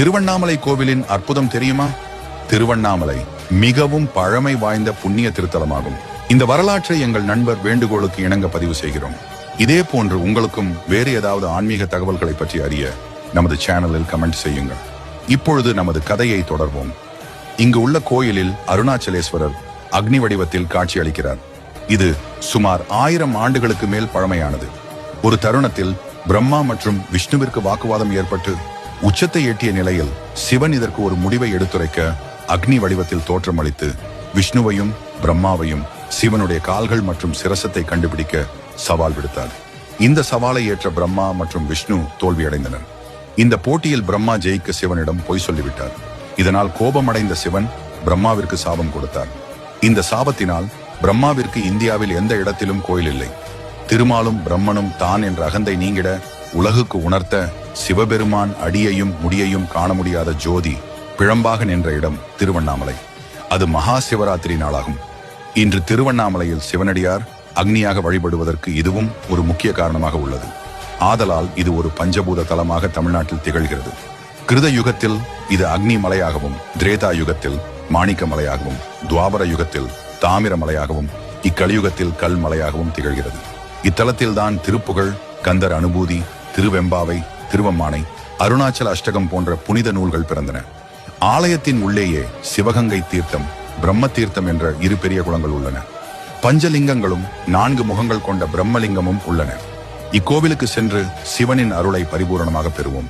திருவண்ணாமலை கோவிலின் அற்புதம் தெரியுமா? திருவண்ணாமலை மிகவும் பழமை வாய்ந்த புண்ணிய திருத்தலமாகும். இந்த வரலாற்றை எங்கள் நண்பர் வேண்டுகோளுக்கு இணங்க பதிவு செய்கிறோம். இதே போன்று உங்களுக்கும் வேறு ஏதாவது ஆன்மீக தகவல்களை பற்றி அறிய நமது சேனலில் கமெண்ட் செய்யுங்கள். இப்பொழுது நமது கதையை தொடர்வோம். இங்கு உள்ள கோயிலில் அருணாச்சலேஸ்வரர் அக்னி வடிவத்தில் காட்சி அளிக்கிறார். இது சுமார் 1000 ஆண்டுகளுக்கு மேல் பழமையானது. ஒரு தருணத்தில் பிரம்மா மற்றும் விஷ்ணுவிற்கு வாக்குவாதம் ஏற்பட்டு உச்சத்தை எட்டிய நிலையில் சிவன் இதற்கு ஒரு முடிவை எடுத்துரைக்க அக்னி வடிவத்தில் தோற்றமளித்து விஷ்ணுவையும் பிரம்மாவையும் சிவனுடைய கால்கள் மற்றும் சிரசத்தை கண்டுபிடிக்க சவால் விடுத்தார். இந்த சவாலை ஏற்ற பிரம்மா மற்றும் விஷ்ணு தோல்வியடைந்தனர். இந்த போட்டியில் பிரம்மா ஜெயிக்க சிவனிடம் பொய் சொல்லிவிட்டார். இதனால் கோபமடைந்த சிவன் பிரம்மாவிற்கு சாபம் கொடுத்தார். இந்த சாபத்தினால் பிரம்மாவிற்கு இந்தியாவில் எந்த இடத்திலும் கோயில் இல்லை. திருமாலும் பிரம்மனும் தான் என்ற அகந்தை நீங்கிட உலகுக்கு உணர்த்த சிவபெருமான் அடியையும் முடியையும் காண முடியாத ஜோதி பிழம்பாக நின்ற இடம் திருவண்ணாமலை. அது மகா சிவராத்திரி நாளாகும். இன்று திருவண்ணாமலையில் சிவனடியார் அக்னியாக வழிபடுவதற்கு இதுவும் ஒரு முக்கிய காரணமாக உள்ளது. ஆதலால் இது ஒரு பஞ்சபூத தலமாக தமிழ்நாட்டில் திகழ்கிறது. கிருத யுகத்தில் இது அக்னி மலையாகவும், திரேதா யுகத்தில் மாணிக்க மலையாகவும், துவாபர யுகத்தில் தாமிர மலையாகவும், இக்கலியுகத்தில் கல் மலையாகவும் திகழ்கிறது. இத்தலத்தில் தான் திருப்புகழ், கந்தர் அனுபூதி, திருவெம்பாவை, திருவம்மானை, அருணாச்சல அஷ்டகம் போன்ற புனித நூல்கள் பிறந்தன. ஆலயத்தின் உள்ளேயே சிவகங்கை தீர்த்தம், பிரம்ம தீர்த்தம் என்ற 2 பெரிய குளங்கள் உள்ளன. பஞ்சலிங்கங்களும் 4 முகங்கள் கொண்ட பிரம்மலிங்கமும் உள்ளன. இக்கோவிலுக்கு சென்று சிவனின் அருளை பரிபூரணமாக பெறுவோம்.